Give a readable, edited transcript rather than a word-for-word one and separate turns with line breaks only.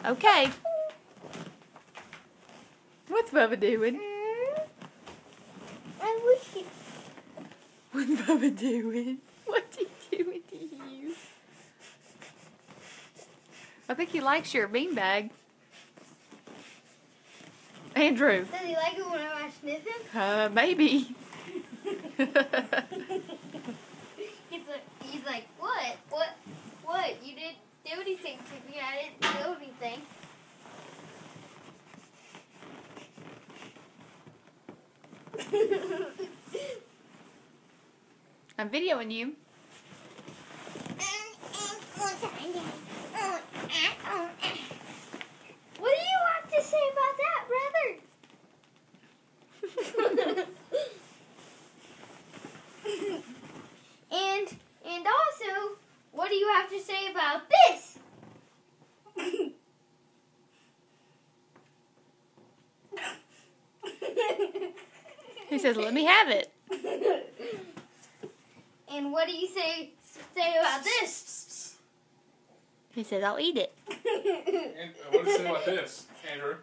Okay. What's Bubba doing?
I wish it.
What's Bubba doing? What's he doing to you? I think he likes your beanbag. Andrew.
Does he like it when I sniff him?
Maybe.
He's like, what? What? You didn't do anything to me. I didn't do anything.
I'm videoing you.
What do you have to say about that, brother? and also, what do you have to say about this?
He says, let me have it.
And what do you say about this?
He says, I'll eat it.
And what do you say about this, Andrew?